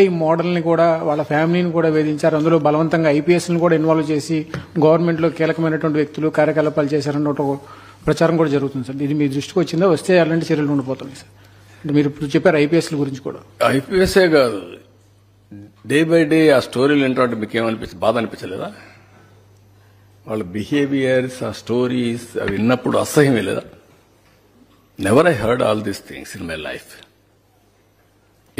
ఈ మోడల్ని కూడా వాళ్ళ ఫ్యామిలీని కూడా వేధించారు. అందులో బలవంతంగా ఐపీఎస్ని కూడా ఇన్వాల్వ్ చేసి గవర్నమెంట్లో కీలకమైనటువంటి వ్యక్తులు కార్యకలాపాలు చేశారన్న ఒక ప్రచారం కూడా జరుగుతుంది సార్. ఇది మీ దృష్టికి వచ్చిందా? వస్తే అలాంటి చర్యలు ఉండిపోతున్నాయి సార్. అంటే మీరు ఇప్పుడు చెప్పారు ఐపీఎస్ల గురించి కూడా. ఐపీఎస్ఏ కాదు, డే బై డే ఆ స్టోరీలు ఏంటంటే మీకు ఏమనిపించింది? బాధ అనిపించలేదా? వాళ్ళ బిహేవియర్స్, ఆ స్టోరీస్ అవి విన్నప్పుడు అసహ్యం లేదా? Never I heard all these things in my life.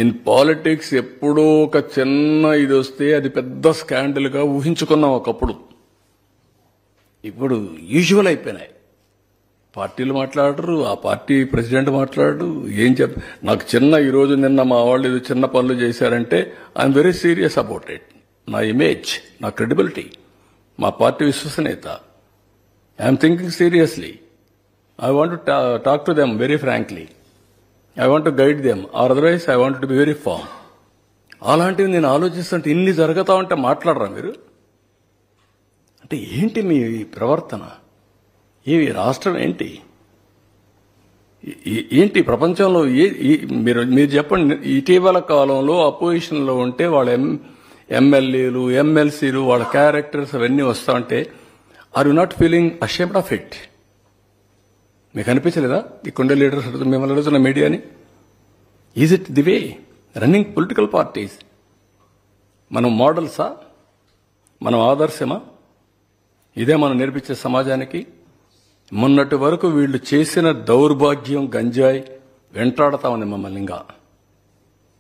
In politics ఎప్పుడో ఒక చిన్న ఇది వస్తే అది పెద్ద స్కాండల్ గా ఊహించుకున్నాం ఒకప్పుడు. ఇప్పుడు యూజువల్ అయిపోయినాయి. పార్టీలు మాట్లాడరు, ఆ పార్టీ ప్రెసిడెంట్ మాట్లాడరు. ఏం నాకు ఈ రోజు నిన్న మా వాళ్ళు ఏదో చిన్న పనులు చేశారంటే I'm very serious about it. నా ఇమేజ్, నా క్రెడిబిలిటీ, మా పార్టీ విశ్వసనీయత, I'm thinking seriously. I want to talk to them very frankly. I want to guide them, or otherwise I want to be very form. అలాంటివి నేను ఆలోచిస్తుంటే ఇన్ని జరుగుతా ఉంటే మాట్లాడరా మీరు? అంటే ఏంటి మీ ప్రవర్తన? ఈ రాష్ట్రం ఏంటి? ఏంటి ప్రపంచంలో? మీరు చెప్పండి. ఇటీవల కాలంలో అపోజిషన్లో ఉంటే వాళ్ళ ఎమ్మెల్యేలు, ఎమ్మెల్సీలు, వాళ్ళ క్యారెక్టర్స్ అవన్నీ వస్తా ఉంటే are you not feeling ashamed of it? మీకు అనిపించలేదా ఇక్కడుండే లీడర్స్ మిమ్మల్ని అడుగుతున్న మీడియాని? Is it the way running political parties? మనం మోడల్సా? మనం ఆదర్శమా? ఇదే మనం నేర్పించే సమాజానికి? మొన్నటి వరకు వీళ్ళు చేసిన దౌర్భాగ్యం గంజాయి వెంటాడతా ఉంది మమ్మల్ని. ఇంకా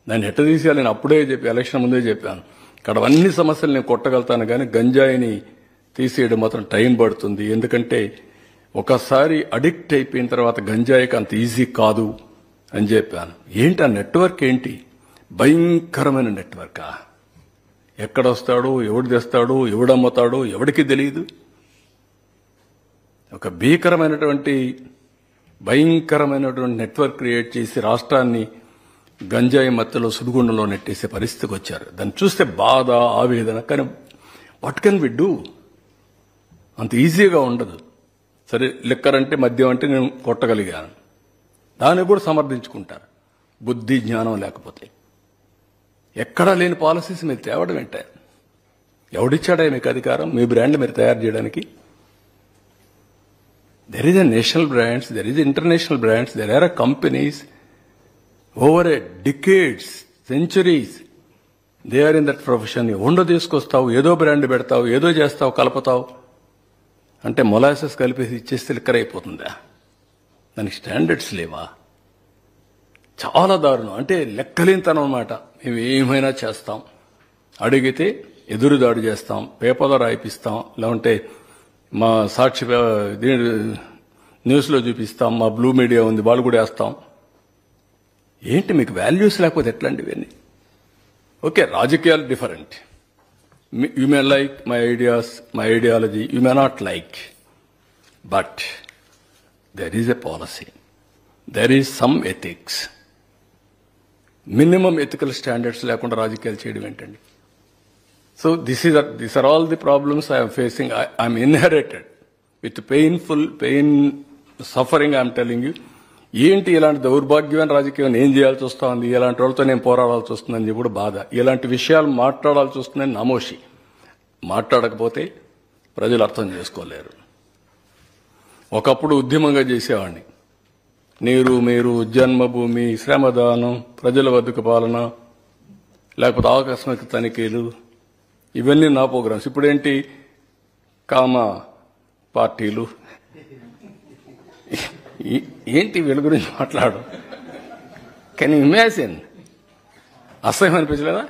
దాన్ని ఎట్ట తీసేయాలి నేను అప్పుడే ఎలక్షన్ ముందే చెప్పాను. ఇక్కడ అన్ని సమస్యలు నేను కొట్టగలుగుతాను, కానీ గంజాయిని తీసేయడం మాత్రం టైం పడుతుంది. ఎందుకంటే ఒకసారి అడిక్ట్ అయిపోయిన తర్వాత గంజాయికి అంత ఈజీ కాదు అని చెప్పాను. ఏంటి ఆ నెట్వర్క్? ఏంటి భయంకరమైన నెట్వర్కా? ఎక్కడొస్తాడు, ఎవడు తెస్తాడు, ఎవడమ్ముతాడు, ఎవడికి తెలియదు. ఒక భయంకరమైనటువంటి నెట్వర్క్ క్రియేట్ చేసి రాష్ట్రాన్ని గంజాయి మత్తులో సుడిగుండంలో నెట్టేసే పరిస్థితికి వచ్చారు. దాన్ని చూస్తే బాధ, ఆవేదన. కానీ వాట్ కెన్ వి డూ? అంత ఈజీగా ఉండదు. సరే, లిక్కర్ అంటే, మద్యం అంటే నేను కొట్టగలిగాను, దాన్ని కూడా సమర్థించుకుంటారు. బుద్ధి జ్ఞానం లేకపోతే ఎక్కడా లేని పాలసీస్ మీరు తేవడం ఏంటే? ఎవడిచ్చాడా మీకు అధికారం? మీ బ్రాండ్ మీరు తయారు చేయడానికి? There is a national brands, there is international brands, there are companies over a decades, centuries they are in that profession. ఉండో తీసుకొస్తావు, ఏదో బ్రాండ్ పెడతావు, ఏదో చేస్తావు, కలుపుతావు. అంటే మొలాసెస్ కలిపేసి ఇచ్చేస్తే లిక్కర్ అయిపోతుందా? దానికి స్టాండర్డ్స్ లేవా? చాలా దారుణం. అంటే లెక్కలేనితనం అన్నమాట. మేము ఏమైనా చేస్తాం, అడిగితే ఎదురుదాడి చేస్తాం, పేపర్లో రాయిపిస్తాం, లేకుంటే మా సాక్షి న్యూస్లో చూపిస్తాం, మా బ్లూ మీడియా ఉంది వాళ్ళు కూడా వేస్తాం. ఏంటి మీకు వాల్యూస్ లేకపోతే ఎట్లాంటి ఇవన్నీ? ఓకే, రాజకీయాలు different. You may like my ideas, my ideology, you may not like. But there is a policy. There is some ethics. Minimum ethical standards లేకుండా రాజకీయాలు చేయడం ఏంటండి? So these are all the problems I am facing. I am inherited with pain, suffering. I am telling you. ఏంటి ఇలాంటి దౌర్భాగ్యమైన రాజకీయం ఏం చేయాల్సి వస్తుంది? ఇలాంటి వాళ్ళతో నేను పోరాడాల్సి వస్తుందని కూడా బాధ. ఇలాంటి విషయాలు మాట్లాడాల్సి వస్తుందని నామోషి. మాట్లాడకపోతే ప్రజలు అర్థం చేసుకోలేరు. ఒకప్పుడు ఉద్యమంగా చేసేవాడిని. నీరు మీరు, జన్మభూమి, శ్రమదానం, ప్రజల వద్దకు పాలన, లేకపోతే ఆకస్మిక తనిఖీలు, ఇవన్నీ నా ప్రోగ్రామ్స్. ఇప్పుడేంటి కామ పార్టీలు, ఏంటి వీళ్ళ గురించి మాట్లాడు? Can you imagine? అసహ్యం అనిపించలేదా?